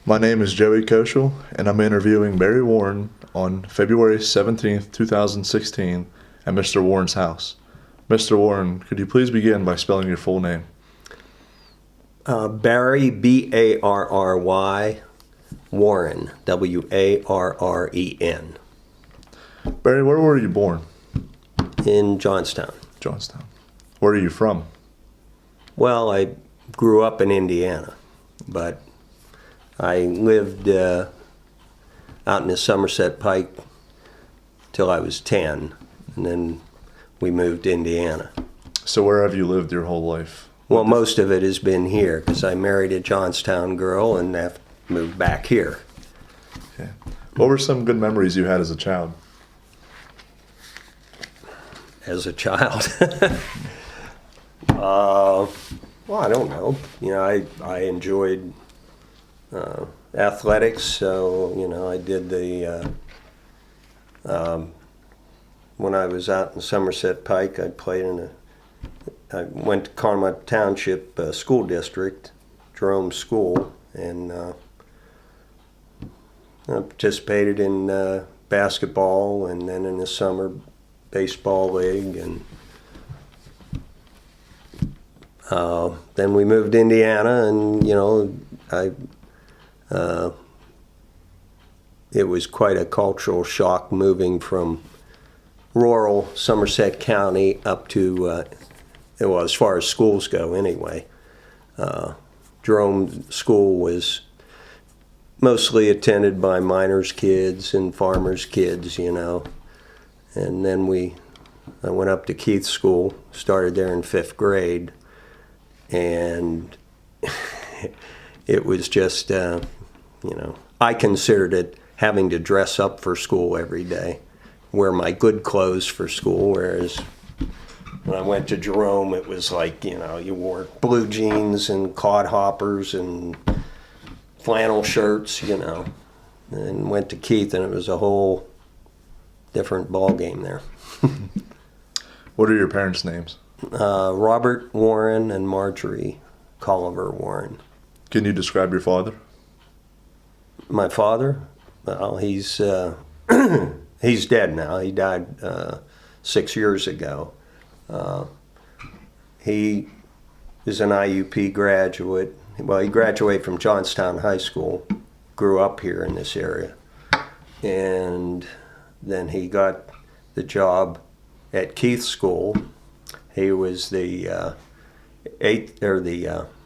My name is Joey Koschel, and I'm interviewing Barry Warren on February 17th, 2016, at Mr. Warren's house. Mr. Warren, could you please begin by spelling your full name? Barry, B-A-R-R-Y, Warren, W-A-R-R-E-N, Barry, where were you born? in Johnstown. Johnstown. Where are you from? Well, I grew up in Indiana, but I lived out in the Somerset Pike till I was 10, and then we moved to Indiana. So where have you lived your whole life? Well, most of it has been here because I married a Johnstown girl and have moved back here. Okay. What were some good memories you had as a child? As a child. Well, I don't know. I enjoyed athletics, so, I did when I was out in Somerset Pike, I went to Carmont Township School District, Jerome School, and I participated in basketball, and then in the summer baseball league, and then we moved to Indiana, and it was quite a cultural shock moving from rural Somerset County up to as far as schools go anyway. Jerome School was mostly attended by miners' kids and farmers' kids, and then I went up to Keith School, started there in 5th grade, and it was just, I considered it having to dress up for school every day, wear my good clothes for school, whereas when I went to Jerome, it was like, you wore blue jeans and clodhoppers and flannel shirts, and went to Keith, and it was a whole different ball game there. What are your parents' names? Robert Warren and Marjorie Colliver Warren. Can you describe your father? My father? Well, he's he's dead now. He died 6 years ago. He is an IUP graduate. Well, he graduated from Johnstown High School, grew up here in this area, and then he got the job at Keith School. He was the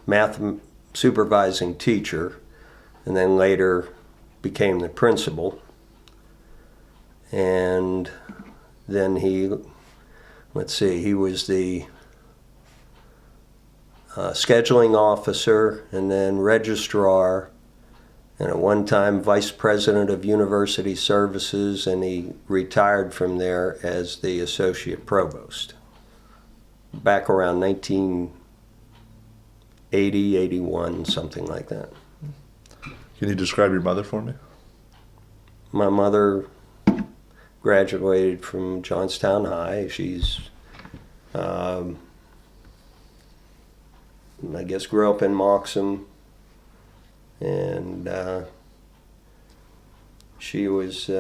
math supervising teacher, and then later became the principal. And then he was the scheduling officer, and then registrar, and at one time vice president of university services, and he retired from there as the associate provost back around 1980, 81, something like that. Can you describe your mother for me? My mother graduated from Johnstown High. She's, I guess, grew up in Moxham, and she was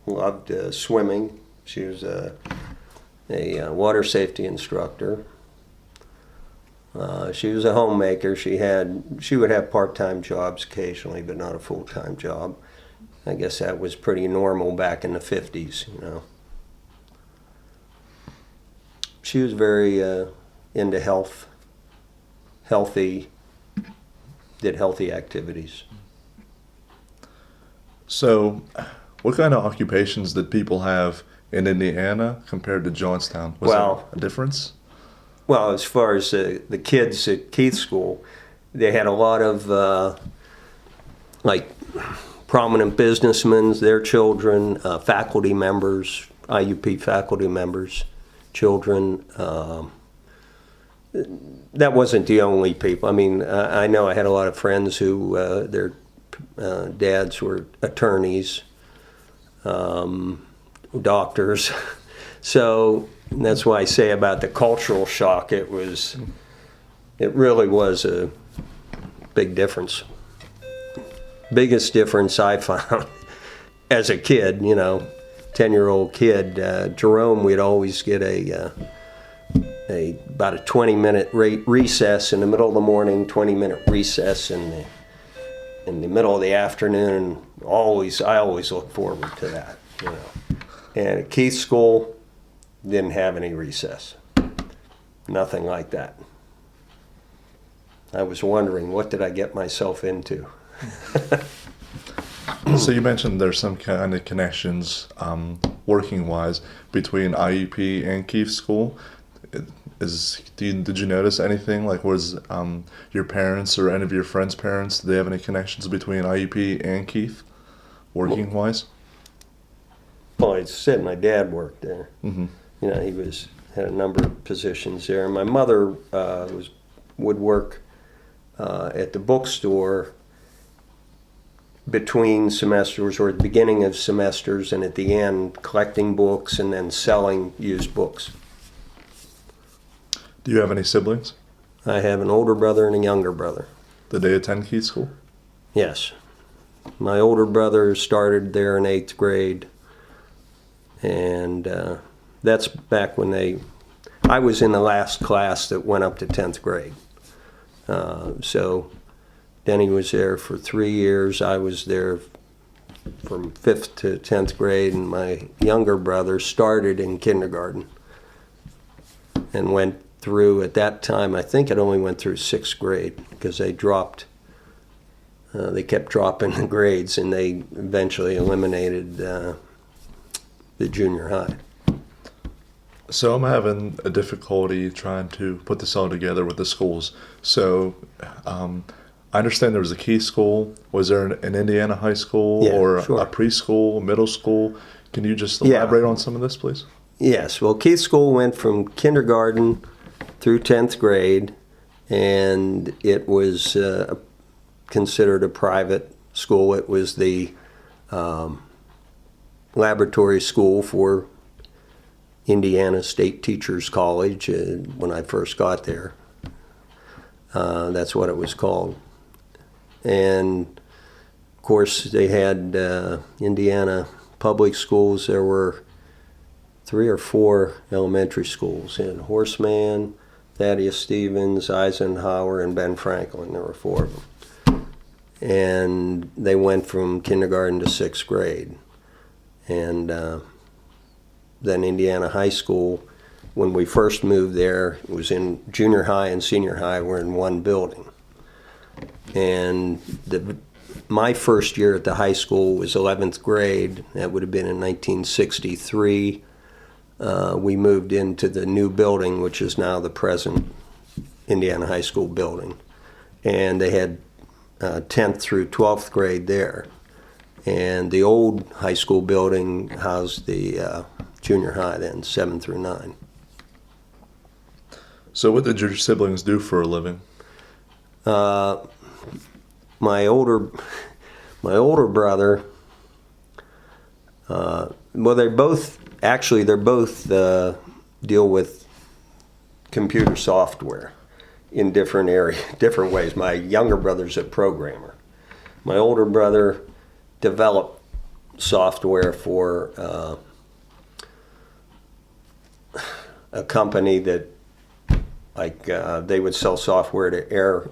loved swimming. She was a water safety instructor. She was a homemaker. She would have part-time jobs occasionally, but not a full-time job. I guess that was pretty normal back in the 50s, She was very into did healthy activities. So, what kind of occupations did people have in Indiana compared to Johnstown? Was there a difference? Well, as far as the kids at Keith School, they had a lot of prominent businessmen, their children, faculty members, IUP faculty members, children. That wasn't the only people. I mean, I know I had a lot of friends who their dads were attorneys, doctors. So that's why I say about the cultural shock, it really was a big difference. biggest difference I found as a kid, 10-year-old kid, Jerome, we'd always get about a 20-minute recess in the middle of the morning, 20-minute recess in the middle of the afternoon. I always look forward to that, And at Keith School, didn't have any recess. Nothing like that. I was wondering, what did I get myself into? So you mentioned there's some kind of connections, working-wise, between IUP and Keith School. Did you notice anything? Like, was your parents or any of your friends' parents, do they have any connections between IUP and Keith, working-wise? Well, I said my dad worked there. Mm-hmm. He had a number of positions there. My mother would work at the bookstore between semesters, or at the beginning of semesters, and at the end, collecting books and then selling used books. Do you have any siblings? I have an older brother and a younger brother. Did they attend Keith School? Yes. My older brother started there in 8th grade, and that's back when I was in the last class that went up to 10th grade. So Denny was there for 3 years. I was there from 5th to 10th grade, and my younger brother started in kindergarten and went through, at that time, I think it only went through 6th grade, because they kept dropping the grades, and they eventually eliminated the junior high. So I'm having a difficulty trying to put this all together with the schools. So I understand there was a Keith School. Was there an Indiana high school, Yeah, or sure. a preschool, middle school? Can you just elaborate on some of this, please? Yes, well, Keith School went from kindergarten through 10th grade, and it was considered a private school. It was the laboratory school for Indiana State Teachers College when I first got there. That's what it was called. And, of course, they had Indiana public schools. There were 3 or 4 elementary schools in Horseman, Thaddeus Stevens, Eisenhower, and Ben Franklin. There were 4 of them. And they went from kindergarten to 6th grade. And then Indiana High School, when we first moved there, it was in junior high and senior high were in one building. And my first year at the high school was 11th grade. That would have been in 1963. We moved into the new building, which is now the present Indiana High School building. And they had 10th through 12th grade there. And the old high school building housed the junior high then, 7 through 9. So what did your siblings do for a living? My older brother, well, they're both deal with computer software in different ways. My younger brother's a programmer. My older brother developed software for a company that, they would sell software to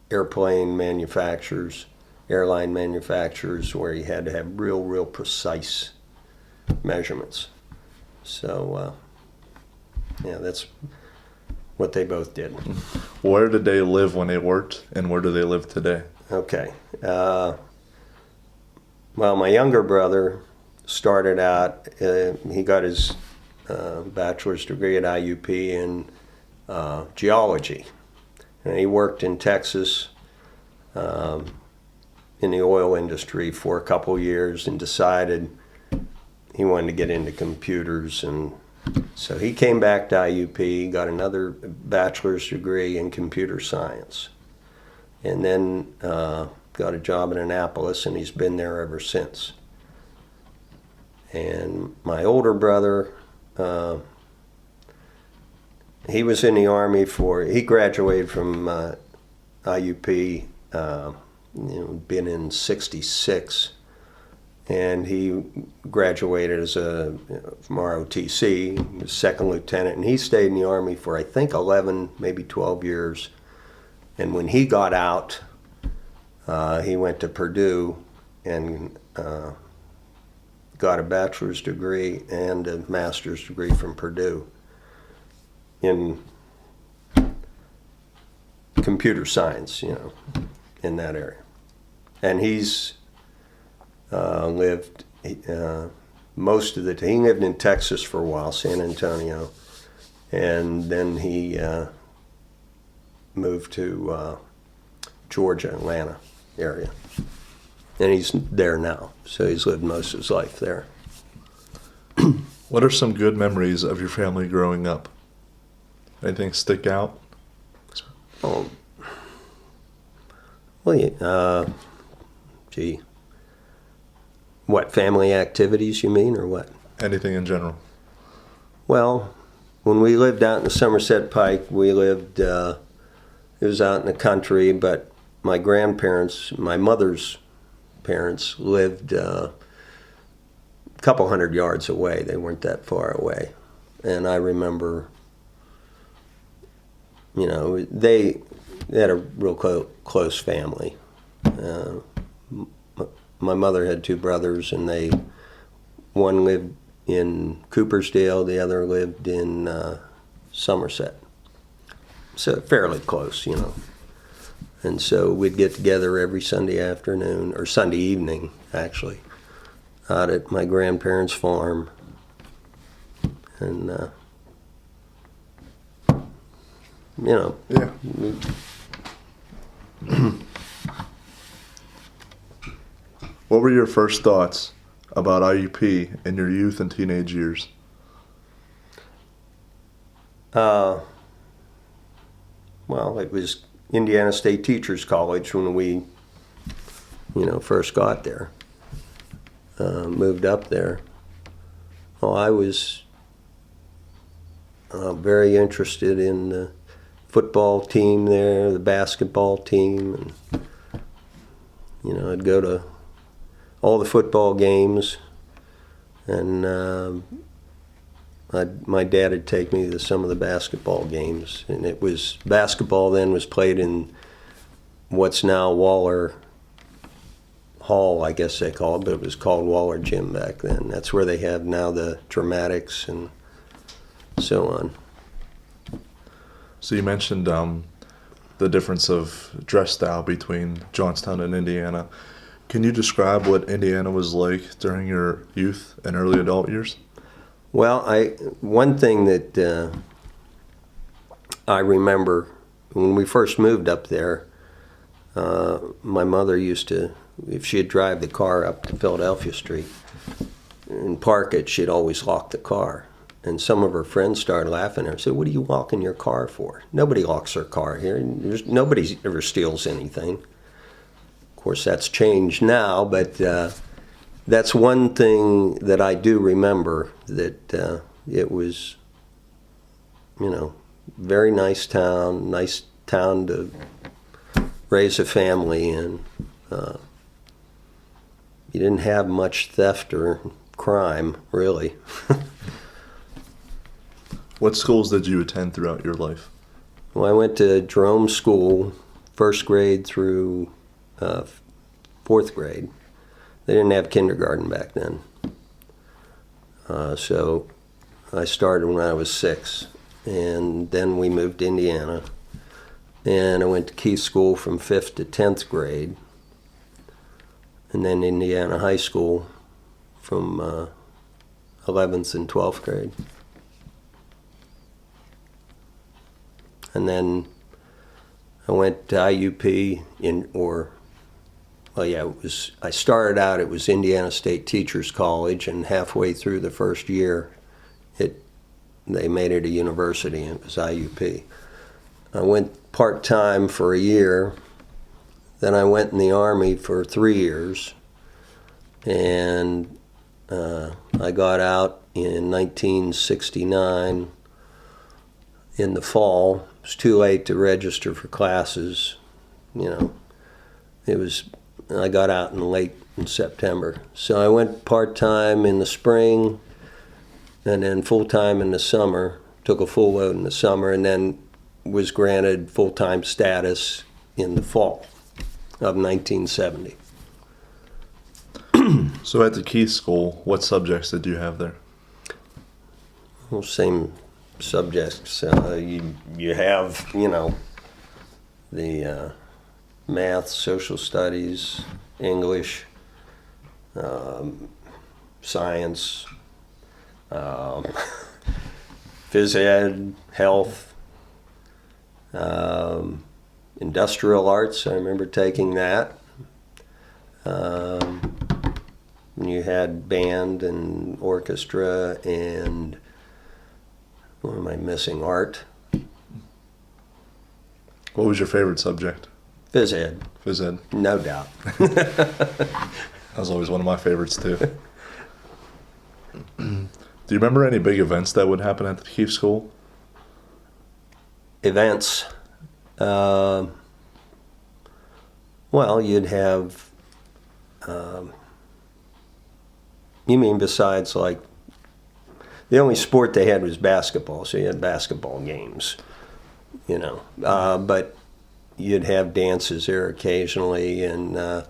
airplane manufacturers, airline manufacturers, where you had to have real precise measurements. So, that's what they both did. Where did they live when they worked, and where do they live today? Okay. Well, my younger brother started out, he got his bachelor's degree at IUP in geology. And he worked in Texas in the oil industry for a couple years and decided he wanted to get into computers. And so he came back to IUP, got another bachelor's degree in computer science, and then got a job in Annapolis, and he's been there ever since. And my older brother, he was in the Army he graduated from IUP been in '66, and he graduated from ROTC, he was second lieutenant, and he stayed in the Army for I think 11, maybe 12 years. And when he got out, he went to Purdue and got a bachelor's degree and a master's degree from Purdue in computer science, in that area. And he's lived most of the time. He lived in Texas for a while, San Antonio, and then he moved to Georgia, Atlanta area. And he's there now, so he's lived most of his life there. What are some good memories of your family growing up? Anything stick out? Oh, well, yeah, gee. What, family activities you mean, or what? Anything in general? Well, when we lived out in the Somerset Pike, we lived, it was out in the country, but my grandparents, my mother's parents, lived a couple hundred yards away. They weren't that far away. And I remember, they had a real close family. My mother had two brothers, and one lived in Coopersdale, the other lived in Somerset. So fairly close, And so we'd get together every Sunday afternoon, or Sunday evening, actually, out at my grandparents' farm. And, Yeah. What were your first thoughts about IUP in your youth and teenage years? Well, it was Indiana State Teachers College when we, first got there, moved up there. Well, I was very interested in the football team there, the basketball team, and, I'd go to all the football games, and my dad would take me to some of the basketball games, and basketball then was played in what's now Waller Hall, I guess they call it, but it was called Waller Gym back then. That's where they have now the dramatics and so on. So you mentioned the difference of dress style between Johnstown and Indiana. Can you describe what Indiana was like during your youth and early adult years? Well, one thing that I remember when we first moved up there, my mother used to, if she'd drive the car up to Philadelphia Street and park it, she'd always lock the car. And some of her friends started laughing at her and said, "What are you locking your car for? Nobody locks their car here. Nobody ever steals anything." Of course, that's changed now, but that's one thing that I do remember, that it was, very nice town to raise a family in. You didn't have much theft or crime, really. What schools did you attend throughout your life? Well, I went to Jerome School, first grade through fourth grade. They didn't have kindergarten back then. So I started when I was 6, and then we moved to Indiana. And I went to Keith School from 5th to 10th grade, and then Indiana High School from 11th and 12th grade. And then I went to IUP I started out, it was Indiana State Teachers College, and halfway through the first year, they made it a university, and it was IUP. I went part-time for a year, then I went in the Army for 3 years, and I got out in 1969 in the fall. It was too late to register for classes, I got out in September. So I went part-time in the spring and then full-time in the summer, took a full load in the summer, and then was granted full-time status in the fall of 1970. So at the Keith School, what subjects did you have there? Well, same subjects. You have, the math, social studies, English, science, phys ed, health, industrial arts. I remember taking that. You had band and orchestra and, what am I missing, art. What was your favorite subject? Phys ed. Phys ed. No doubt. That was always one of my favorites too. Do you remember any big events that would happen at the Keith School? Events. Well, you'd have, you mean besides like, the only sport they had was basketball, so you had basketball games, but you'd have dances there occasionally, and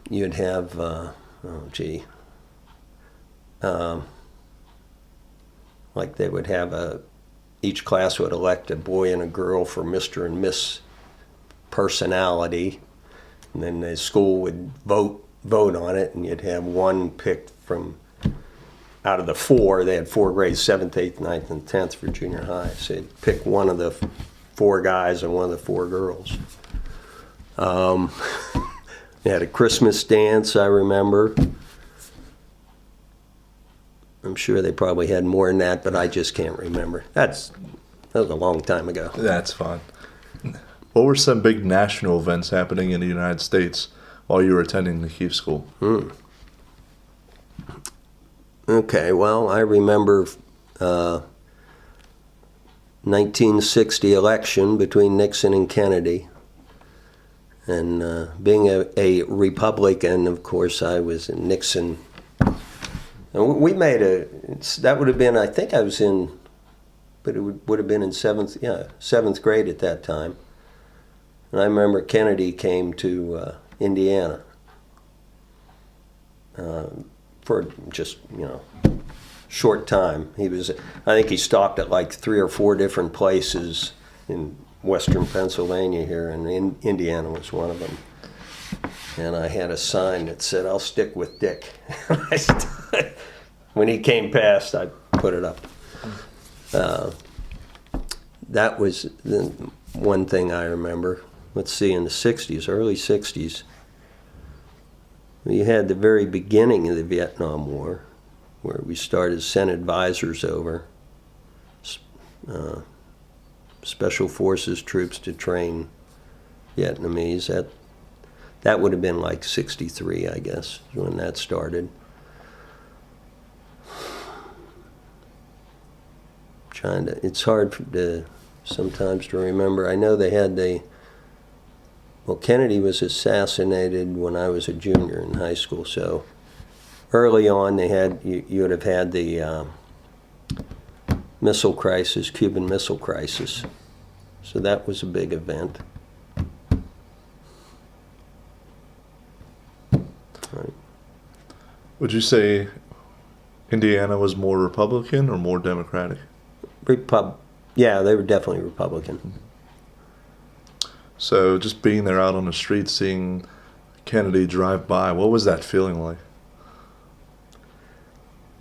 you'd have, like they would have each class would elect a boy and a girl for Mr. and Miss Personality, and then the school would vote on it, and you'd have one picked from out of the four. They had 4 grades, 7th, 8th, 9th, and 10th for junior high. So you'd pick one of the 4 guys and one of the 4 girls. They had a Christmas dance, I remember. I'm sure they probably had more than that, but I just can't remember. That was a long time ago. That's fine. What were some big national events happening in the United States while you were attending the Keith School? Okay, well, I remember 1960 election between Nixon and Kennedy. And being a Republican, of course, I was in Nixon. And we made that would have been, I think I was in, but it would have been in 7th grade at that time. And I remember Kennedy came to Indiana for just, short time. I think he stopped at like 3 or 4 different places in western Pennsylvania here, and Indiana was one of them. And I had a sign that said, "I'll stick with Dick." When he came past, I put it up. That was the one thing I remember. Let's see, in the 60s, early 60s, we had the very beginning of the Vietnam War, where we started sent advisors over, special forces troops to train Vietnamese. That would have been like 63, I guess, when that started. It's hard sometimes to remember. I know they had Kennedy was assassinated when I was a junior in high school, so early on you would have had the missile crisis, Cuban Missile Crisis. So that was a big event. Right. Would you say Indiana was more Republican or more Democratic? Yeah, they were definitely Republican. So just being there out on the street, seeing Kennedy drive by, what was that feeling like?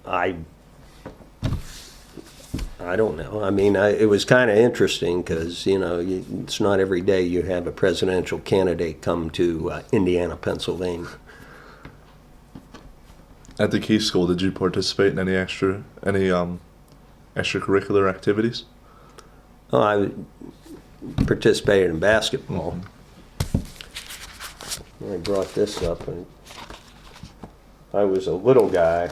I don't know. I mean, it was kind of interesting because, it's not every day you have a presidential candidate come to Indiana, Pennsylvania. At the Keith School, did you participate in any extracurricular activities? Oh, I participated in basketball. Mm-hmm. I brought this up, and I was a little guy.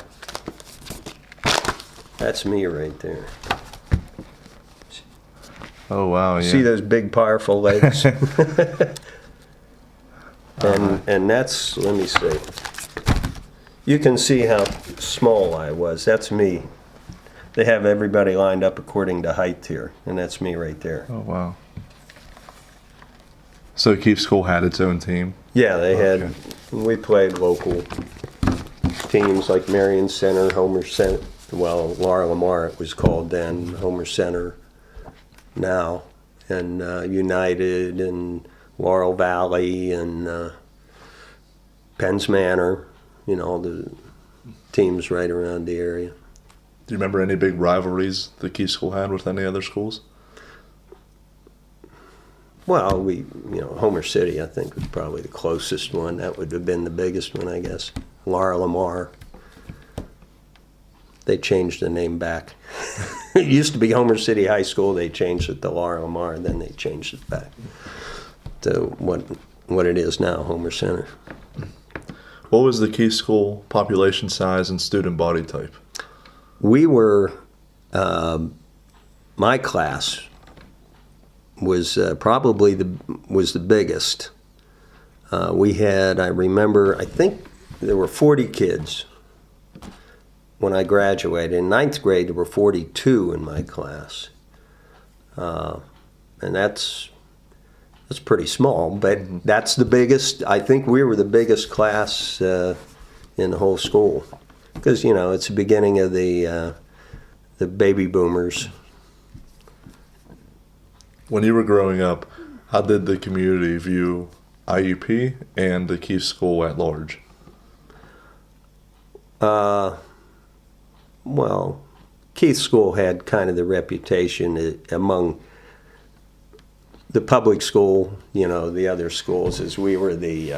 That's me right there. Oh, wow, yeah. See those big, powerful legs? And that's, let me see. You can see how small I was. That's me. They have everybody lined up according to height here, and that's me right there. Oh, wow. So Keefe School had its own team? Yeah, they Okay. had, we played local teams like Marion Center, Homer Center, well, Laura Lamar it was called then, Homer Center now, and United and Laurel Valley and Penns Manor, you know, all the teams right around the area. Do you remember any big rivalries the Keefe School had with any other schools? Well, Homer City, I think, was probably the closest one. That would have been the biggest one, I guess. Laura Lamar. They changed the name back. It used to be Homer City High School. They changed it to Laura Lamar, and then they changed it back to what it is now, Homer Center. What was the Keefe School population size and student body type? We were, my class was probably the biggest. We had, I remember, I think there were 40 kids when I graduated. In ninth grade, there were 42 in my class. And that's pretty small, but that's the biggest. I think we were the biggest class in the whole school. Because, it's the beginning of the baby boomers. When you were growing up, how did the community view IUP and the Keefe School at large? Well, Keith School had kind of the reputation among the public school, the other schools, as we were the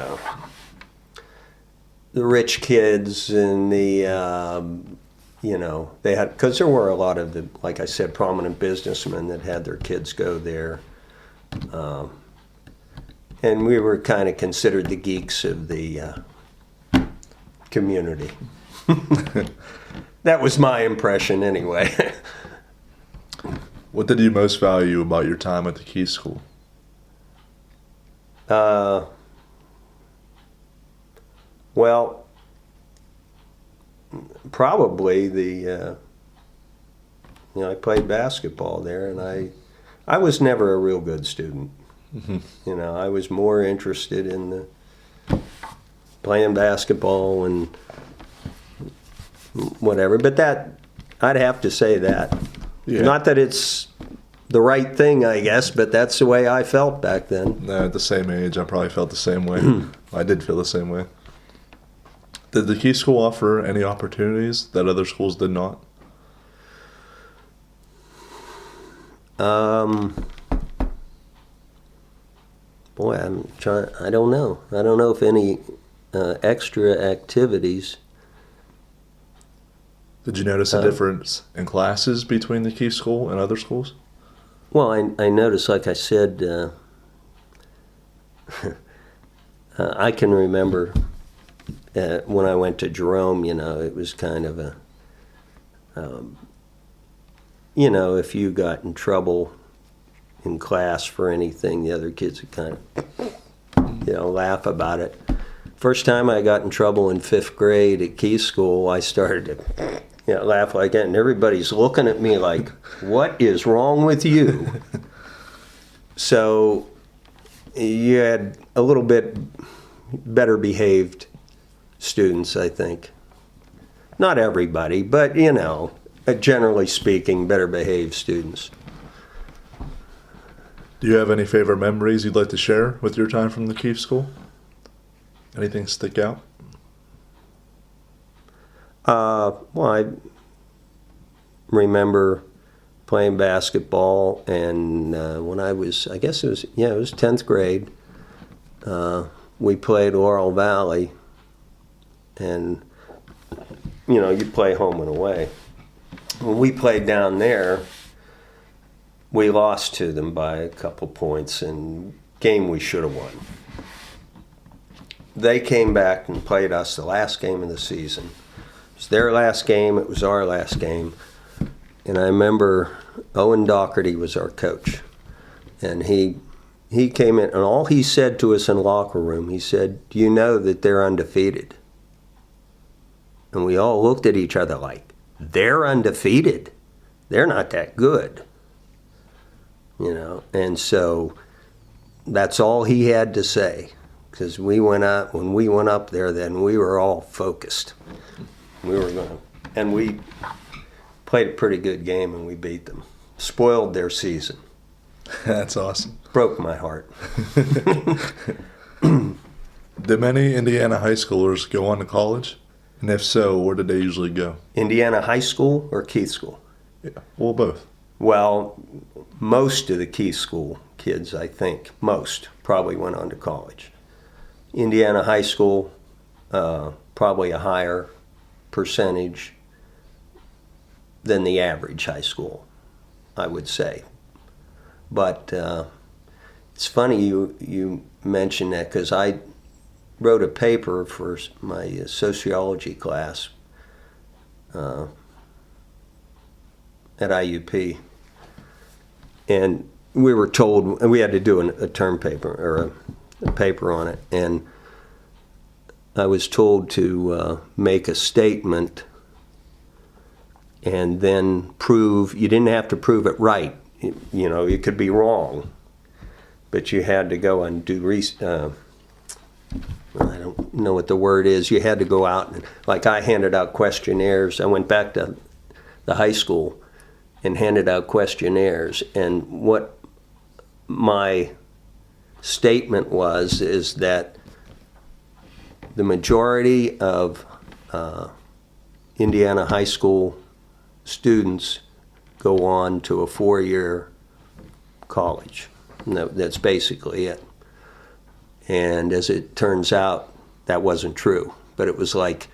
rich kids and they had, because there were a lot of the, like I said, prominent businessmen that had their kids go there. And we were kind of considered the geeks of the community. That was my impression anyway. What did you most value about your time at the Keefe School? Well, probably I played basketball there, and I was never a real good student. Mm-hmm. I was more interested in playing basketball and whatever. But that, I'd have to say that. Yeah. Not that it's the right thing, I guess, but that's the way I felt back then. No, at the same age, I probably felt the same way. I did feel the same way. Did the Keefe School offer any opportunities that other schools did not? Boy, I don't know. I don't know if any extra activities. Did you notice a difference in classes between the Keefe School and other schools? Well, I noticed, like I said, I can remember when I went to Jerome, it was kind of a, if you got in trouble in class for anything, the other kids would kind of, laugh about it. First time I got in trouble in 5th grade at Keefe School, I started to laugh like that, and everybody's looking at me like, what is wrong with you? So you had a little bit better behaved students, I think. Not everybody, but, generally speaking, better behaved students. Do you have any favorite memories you'd like to share with your time from the Keefe School? Anything stick out? Well, I remember playing basketball, and when I was, I guess it was 10th grade, we played Laurel Valley, and, you play home and away. When we played down there, we lost to them by a couple points, and game we should have won. They came back and played us the last game of the season. It was their last game, it was our last game. And I remember Owen Dougherty was our coach. And he he came in, and all he said to us in the locker room, he said, "Do you know that they're undefeated?" And we all looked at each other like, "They're undefeated? They're not that good." You know, and so that's all he had to say. Because when we went up there, then we were all focused. We were going, and we played a pretty good game, and we beat them. Spoiled their season. That's awesome. Broke my heart. Did many Indiana high schoolers go on to college? And if so, where did they usually go? Indiana High School or Keith School? Yeah, well, both. Well, most of the Keith School kids, I think, most probably went on to college. Indiana High School, probably a higher percentage than the average high school, I would say. But it's funny you mention that, because I wrote a paper for my sociology class at IUP, and we were told, and we had to do a term paper or a paper on it, and I was told to make a statement and then prove. You didn't have to prove it right. You know, you could be wrong, but you had to go and do I don't know what the word is. You had to go out and, like, I handed out questionnaires. I went back to the high school and handed out questionnaires, and what my statement is that the majority of Indiana high school students go on to a 4-year college. And that's basically it. And as it turns out, that wasn't true. But it was like,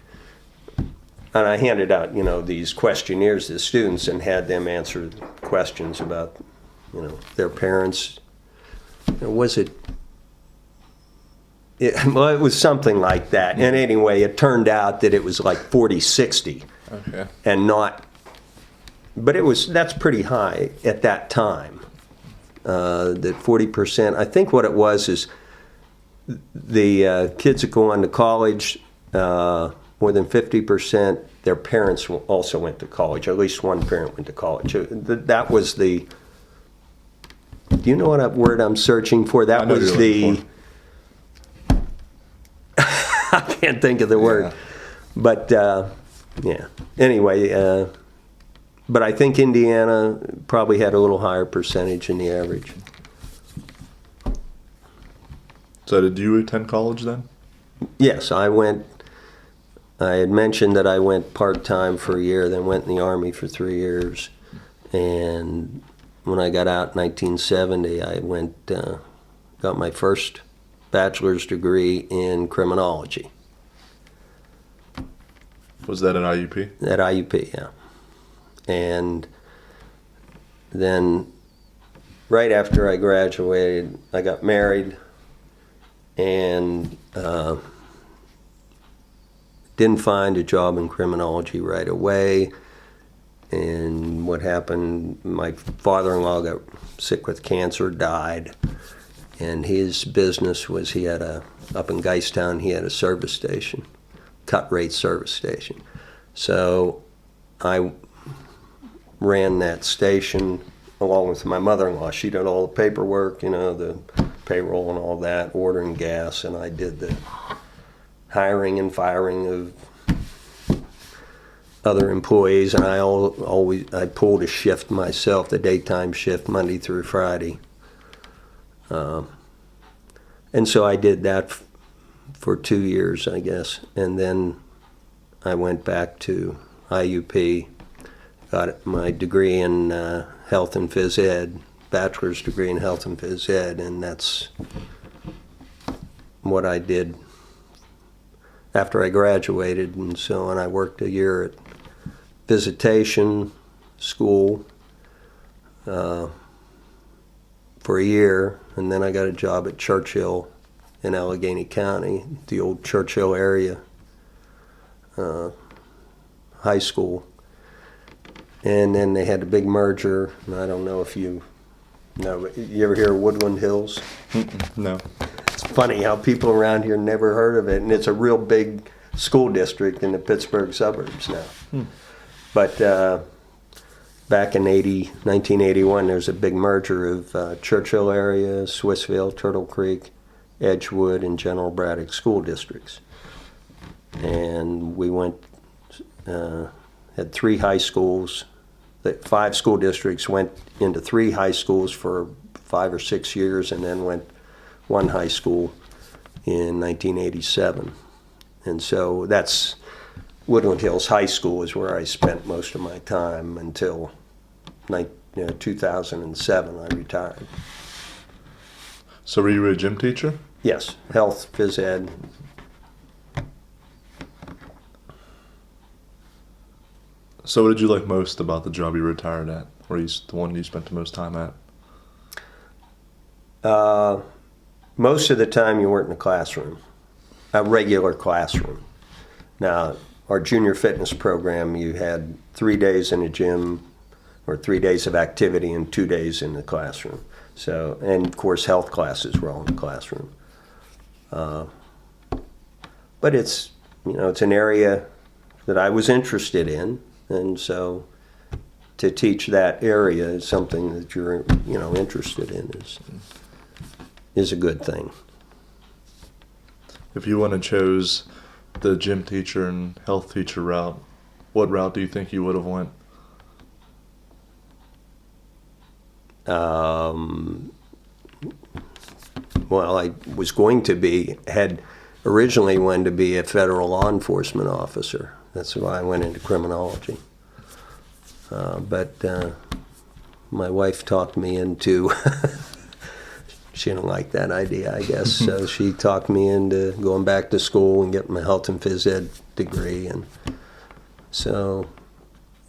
and I handed out, these questionnaires to the students and had them answer questions about, their parents. Was it? Well, it was something like that. And anyway, it turned out that it was like 40-60. Okay. And not, but that's pretty high at that time. That 40%, I think what it was is the kids that go on to college, more than 50%, their parents also went to college. At least one parent went to college. That was the, do you know what word I'm searching for? That was the, I can't think of the word. Yeah. But, yeah. Anyway, but I think Indiana probably had a little higher percentage than the average. So did you attend college then? Yes, I had mentioned that I went part-time for a year, then went in the Army for 3 years. And when I got out in 1970, I got my first bachelor's degree in criminology. Was that at IUP? At IUP, yeah. And then right after I graduated, I got married and didn't find a job in criminology right away. And what happened, my father-in-law got sick with cancer, died. And his business was, up in Geistown, he had a service station, cut rate service station. So I ran that station along with my mother-in-law. She did all the paperwork, the payroll and all that, ordering gas, and I did the hiring and firing of other employees, and I pulled a shift myself, the daytime shift, Monday through Friday. And so I did that for 2 years, I guess, and then I went back to IUP, got my degree in health and phys ed, bachelor's degree in health and phys ed, and that's what I did after I graduated. And so on, I worked a year at visitation school for a year, and then I got a job at Churchill in Allegheny County, the old Churchill area high school. And then they had a big merger, and I don't know if you No, but you ever hear of Woodland Hills? No. It's funny how people around here never heard of it, and it's a real big school district in the Pittsburgh suburbs now. But back in 1981, there was a big merger of Churchill area, Swissvale, Turtle Creek, Edgewood, and General Braddock school districts. And we had 3 high schools. The 5 school districts went into 3 high schools for 5 or 6 years, and then went 1 high school in 1987. And so that's Woodland Hills High School is where I spent most of my time until 2007. I retired. So were you a gym teacher? Yes, health, phys ed. So what did you like most about the job you retired at, or the one you spent the most time at? Most of the time you weren't in a classroom, a regular classroom. Now, our junior fitness program, you had 3 days in a gym, or 3 days of activity and 2 days in the classroom. So, and of course, health classes were all in the classroom. But it's an area that I was interested in, and so to teach that area is something that you're interested in is a good thing. If you wouldn't have chose the gym teacher and health teacher route, what route do you think you would have went? Well, I was had originally wanted to be a federal law enforcement officer. That's why I went into criminology. But my wife talked me into, she didn't like that idea, I guess. So she talked me into going back to school and getting my health and phys ed degree. And so,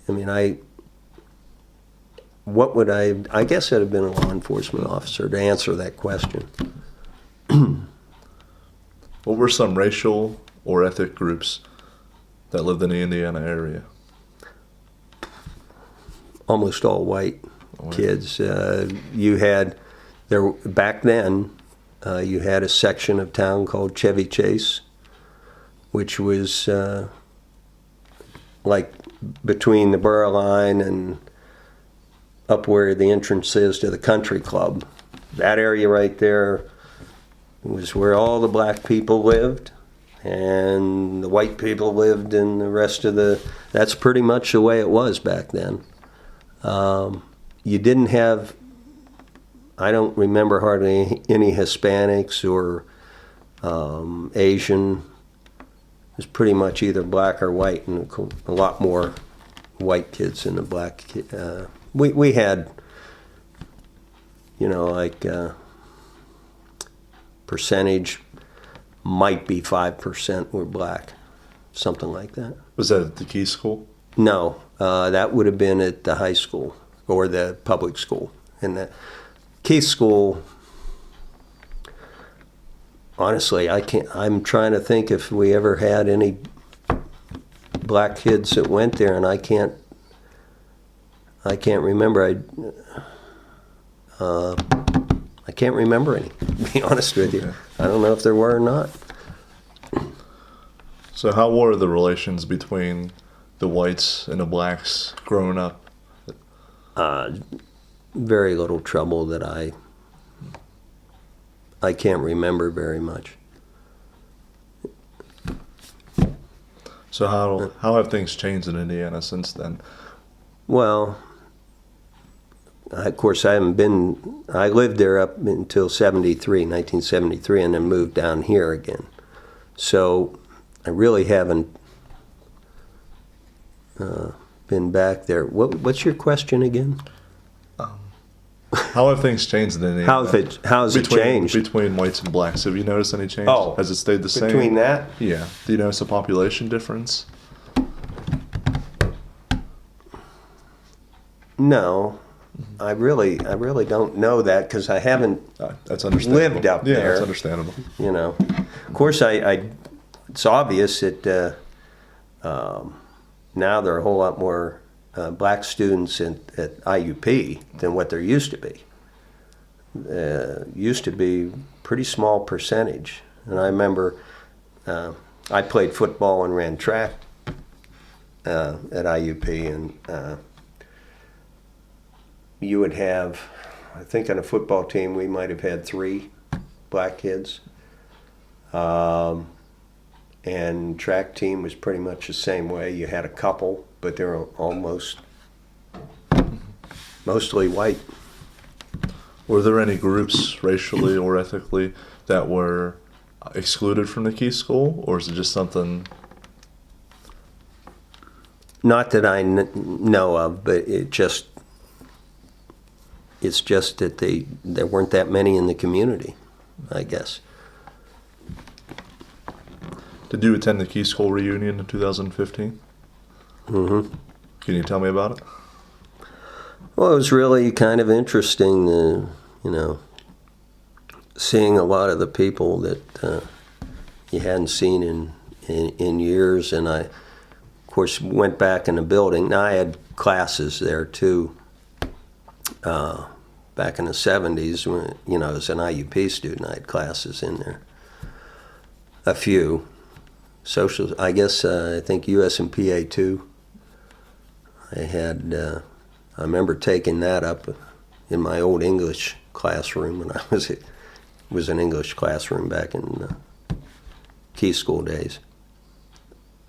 I guess I'd have been a law enforcement officer to answer that question. What were some racial or ethnic groups that lived in the Indiana area? Almost all white kids. You had back then. You had a section of town called Chevy Chase, which was like between the borough line and up where the entrance is to the country club. That area right there was where all the black people lived, and the white people lived in the rest of that's pretty much the way it was back then. You didn't have, I don't remember hardly any Hispanics or Asian. It was pretty much either black or white, and a lot more white kids than the black kids. We had, percentage might be 5% were black, something like that. Was that at the Key School? No, that would have been at the high school or the public school. And the Key School, honestly, I'm trying to think if we ever had any black kids that went there, and I can't remember. I can't remember any, to be honest with you. Okay. I don't know if there were or not. So how were the relations between the whites and the blacks growing up? Very little trouble that I can't remember very much. So how have things changed in Indiana since then? Well, of course, I lived there up until 1973, and then moved down here again. So I really haven't been back there. What's your question again? How have things changed in Indiana? How has it changed? Between whites and blacks. Have you noticed any change? Oh, has it stayed the same? Between that? Yeah. Do you notice a population difference? No. I really don't know that because I haven't That's understandable. lived up there. Yeah, that's understandable. Of course, it's obvious that now there are a whole lot more black students at IUP than what there used to be. used to be pretty small percentage. And I remember I played football and ran track at IUP, and you would have, I think on a football team we might have had 3 black kids. And track team was pretty much the same way. You had a couple, but they were mostly white. Were there any groups racially or ethnically that were excluded from the Key School, or is it just something? Not that I know of, but it's just that there weren't that many in the community, I guess. Did you attend the Key School reunion in 2015? Mm-hmm. Can you tell me about it? Well, it was really kind of interesting, seeing a lot of the people that you hadn't seen in years. And I, of course, went back in the building. Now, I had classes there, too, back in the 70s. When, as an IUP student, I had classes in there. A few. Social, I guess, I think US and PA, too. I remember taking that up in my old English classroom when I was an English classroom back in Key School days.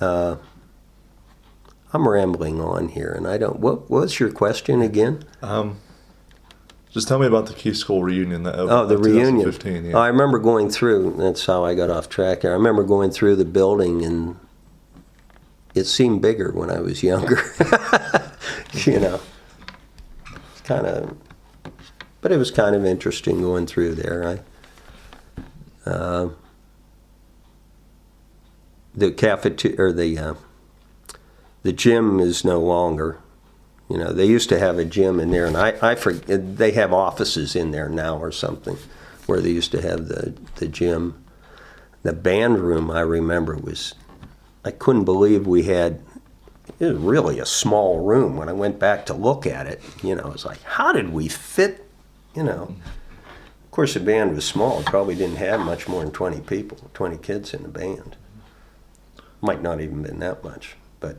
I'm rambling on here, and I don't. What was your question again? Just tell me about the Key School reunion. The reunion. 2015, yeah. I remember going through. That's how I got off track here. I remember going through the building, and it seemed bigger when I was younger. Kind of, but it was kind of interesting going through there. The cafeteria or the gym is no longer. They used to have a gym in there, and I forget, they have offices in there now or something, where they used to have the gym. The band room, I remember, I couldn't believe we had. It was really a small room. When I went back to look at it, it was like, how did we fit, Of course, the band was small. It probably didn't have much more than 20 people, 20 kids in the band. Might not even been that much, but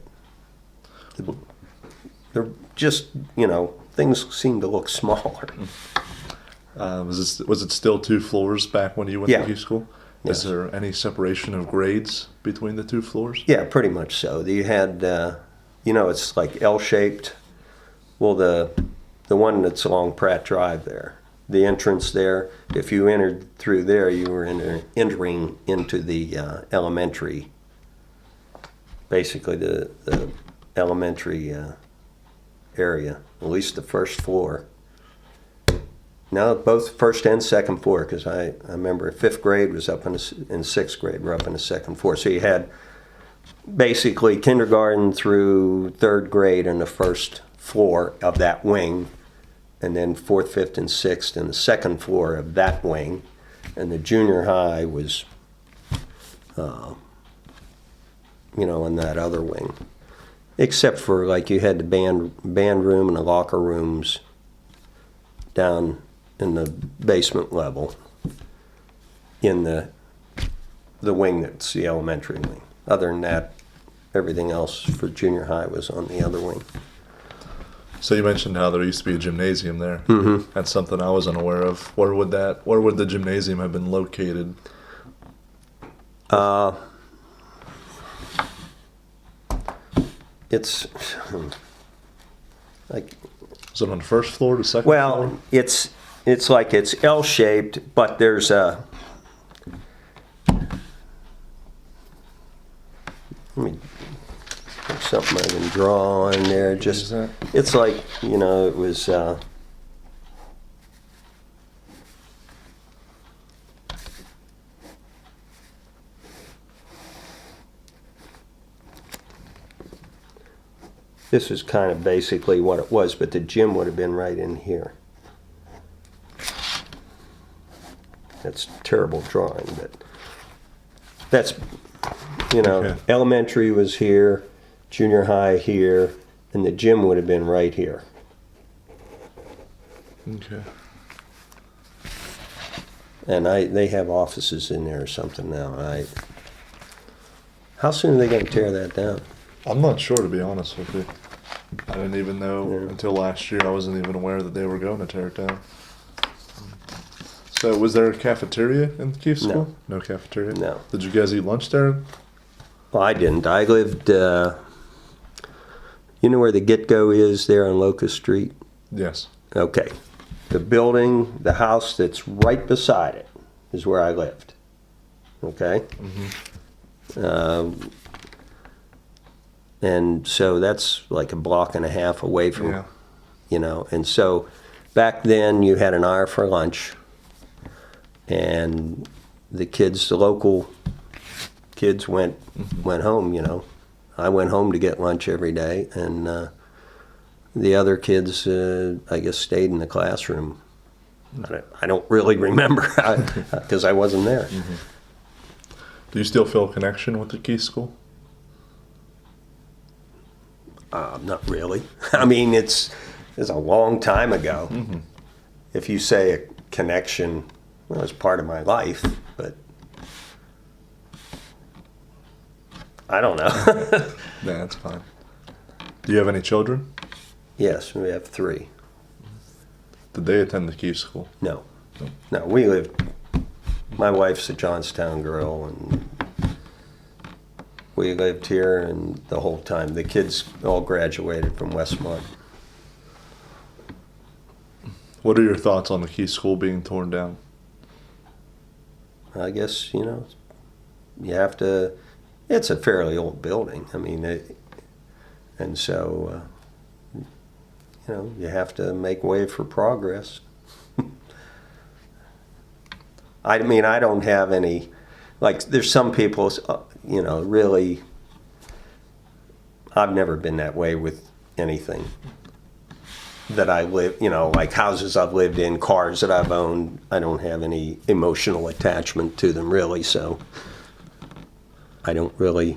they're just, things seem to look smaller. Was it still 2 floors back when you went to Key School? Yes. Is there any separation of grades between the 2 floors? Yeah, pretty much so. You had, it's like L-shaped. Well, the one that's along Pratt Drive there, the entrance there, if you entered through there, you were entering into the elementary, basically the elementary area, at least the first floor. Now, both first and second floor, because I remember 5th grade was up in 6th grade, we're up in the second floor. So you had basically kindergarten through 3rd grade in the first floor of that wing, and then 4th, 5th, and 6th in the second floor of that wing, and the junior high was, in that other wing. Except for, like, you had the band room and the locker rooms down in the basement level in the wing that's the elementary wing. Other than that, everything else for junior high was on the other wing. So you mentioned how there used to be a gymnasium there. Mm-hmm. That's something I was unaware of. Where would the gymnasium have been located? It's like. Is it on the first floor, the second floor? Well, it's like it's L-shaped, but there's a. Let me put something I can draw on there. Just it's like it was. This is kind of basically what it was, but the gym would have been right in here. That's terrible drawing, but that's, Okay. Elementary was here, junior high here, and the gym would have been right here. Okay. And they have offices in there or something now. How soon are they going to tear that down? I'm not sure, to be honest with you. I didn't even know Yeah. until last year. I wasn't even aware that they were going to tear it down. So, was there a cafeteria in Keith No. School? No cafeteria? No. Did you guys eat lunch there? Well, I didn't. I lived, you know where the Get-Go is there on Locust Street? Yes. Okay. The building, the house that's right beside it is where I lived. Okay? And so that's like a block and a half away from, Yeah. you know. And so back then you had an hour for lunch. And the kids, the local kids went home, you know. I went home to get lunch every day, and the other kids, I guess, stayed in the classroom. I don't really remember because I wasn't there. Do you still feel a connection with the Keith School? Not really. I mean, it's a long time ago. If you say a connection, well, it's part of my life, but I don't know. Yeah, that's fine. Do you have any children? Yes, we have 3. Did they attend the Keith School? No. No, we lived, my wife's a Johnstown girl, and we lived here and the whole time. The kids all graduated from Westmont. What are your thoughts on the Keith School being torn down? I guess, you know, you have to, it's a fairly old building. I mean, and so, you know, you have to make way for progress. I mean, I don't have any, like, there's some people, you know, really, I've never been that way with anything that I live, you know, like houses I've lived in, cars that I've owned. I don't have any emotional attachment to them, really, so I don't really,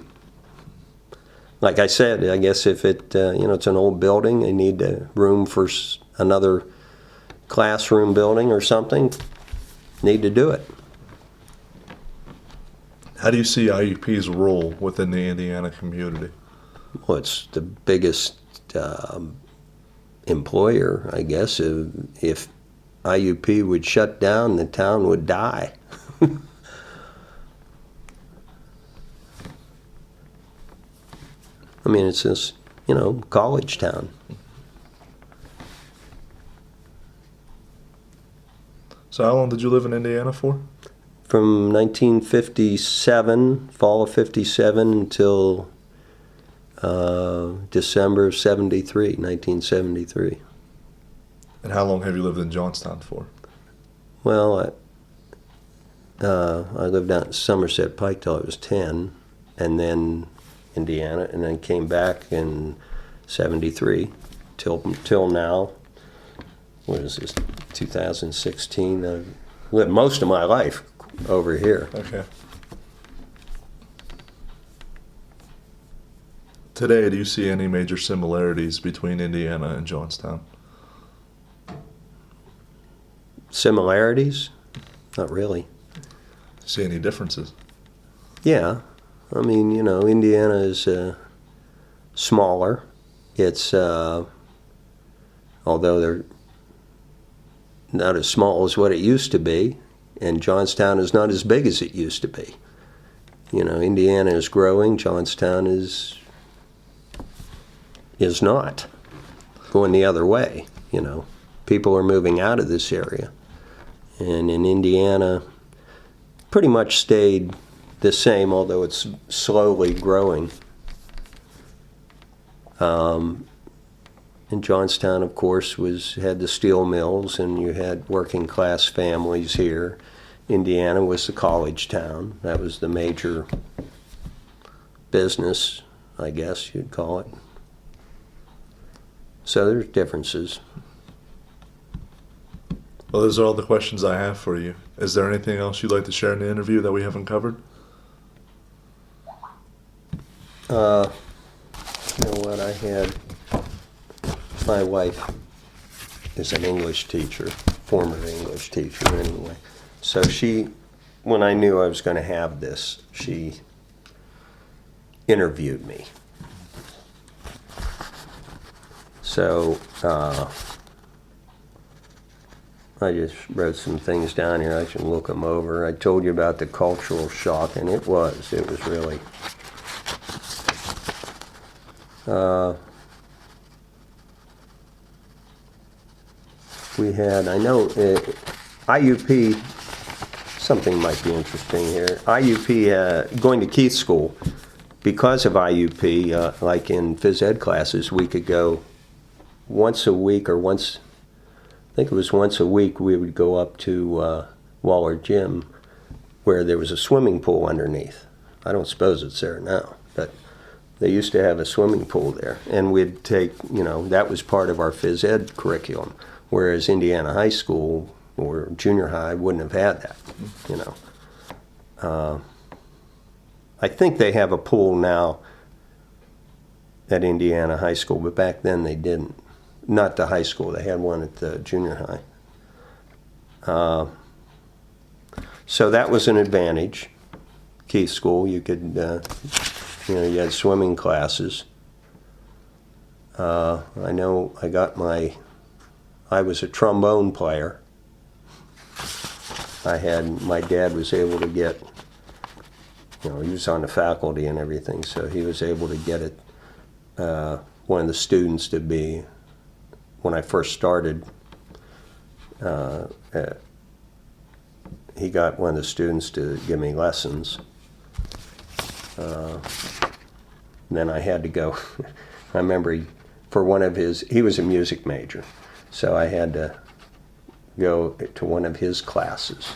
like I said, I guess if it, you know, it's an old building, they need room for another classroom building or something, need to do it. How do you see IUP's role within the Indiana community? Well, it's the biggest employer, I guess. If IUP would shut down, the town would die. I mean, it's this, you know, college town. So how long did you live in Indiana for? From 1957, fall of 57, until December of 73, 1973. And how long have you lived in Johnstown for? Well, I lived out in Somerset Pike till I was 10, and then Indiana, and then came back in 73 till now. What is this, 2016? I've lived most of my life over here. Okay. Today, do you see any major similarities between Indiana and Johnstown? Similarities? Not really. See any differences? Yeah, I mean, you know, Indiana is smaller. It's, although they're not as small as what it used to be, and Johnstown is not as big as it used to be. You know, Indiana is growing, Johnstown is not, going the other way, you know. People are moving out of this area. And in Indiana, pretty much stayed the same, although it's slowly growing. And Johnstown, of course, had the steel mills, and you had working class families here. Indiana was the college town. That was the major business, I guess you'd call it. So there's differences. Well, those are all the questions I have for you. Is there anything else you'd like to share in the interview that we haven't covered? You know what, I had, my wife is an English teacher, former English teacher anyway, So when I knew I was going to have this, she interviewed me. So I just wrote some things down here. I should look them over. I told you about the cultural shock, and it was really. We had, I know, IUP, something might be interesting here. IUP, going to Keith School, because of IUP, like in phys ed classes, we could go once a week I think it was once a week, we would go up to Waller Gym where there was a swimming pool underneath. I don't suppose it's there now, but they used to have a swimming pool there. And we'd take, that was part of our phys ed curriculum, whereas Indiana High School or junior high wouldn't have had that, I think they have a pool now at Indiana High School, but back then they didn't. Not the high school, they had one at the junior high. So that was an advantage. Keith School, you could, you had swimming classes. I know I was a trombone player. My dad was able to get, he was on the faculty and everything, so he was able to get it, one of the students to be, when I first started, he got one of the students to give me lessons. Then I had to go, I remember for one of he was a music major, so I had to go to one of his classes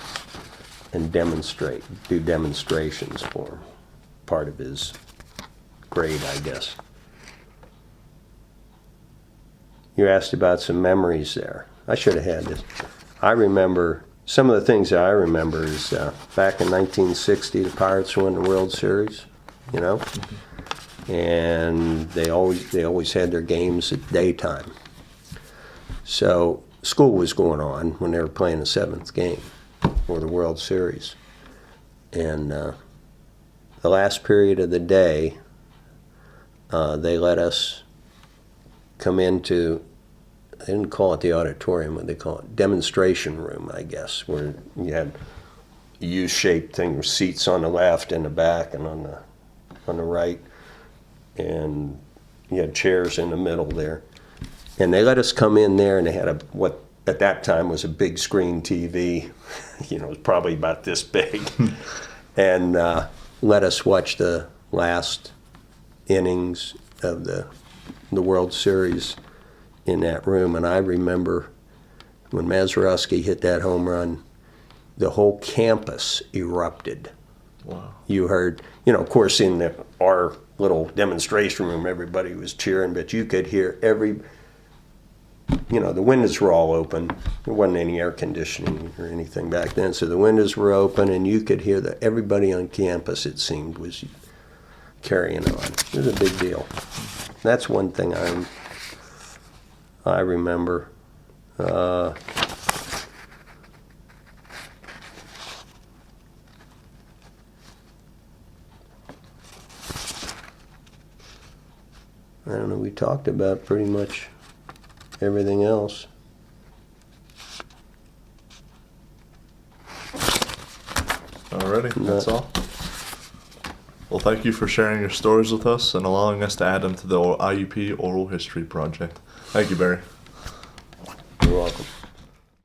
and do demonstrations for him, part of his grade, I guess. You asked about some memories there. I should have had this. I remember, some of the things that I remember is back in 1960, the Pirates won the World Series, and they always had their games at daytime. So school was going on when they were playing the 7th game for the World Series. And the last period of the day, they let us come into, they didn't call it the auditorium, what they call it, demonstration room, I guess, where you had a U-shaped thing with seats on the left and the back and on the right, and you had chairs in the middle there. And they let us come in there, and they had what at that time was a big screen TV, it was probably about this big, and let us watch the last innings of the World Series in that room. And I remember when Mazeroski hit that home run, the whole campus erupted. Wow. You heard, of course in our little demonstration room everybody was cheering, but you could hear the windows were all open. There wasn't any air conditioning or anything back then, so the windows were open and you could hear that everybody on campus, it seemed, was carrying on. It was a big deal. That's one thing I remember. I don't know, we talked about pretty much everything else. Alrighty, that's all. Well, thank you for sharing your stories with us and allowing us to add them to the IUP Oral History Project. Thank you, Barry. You're welcome.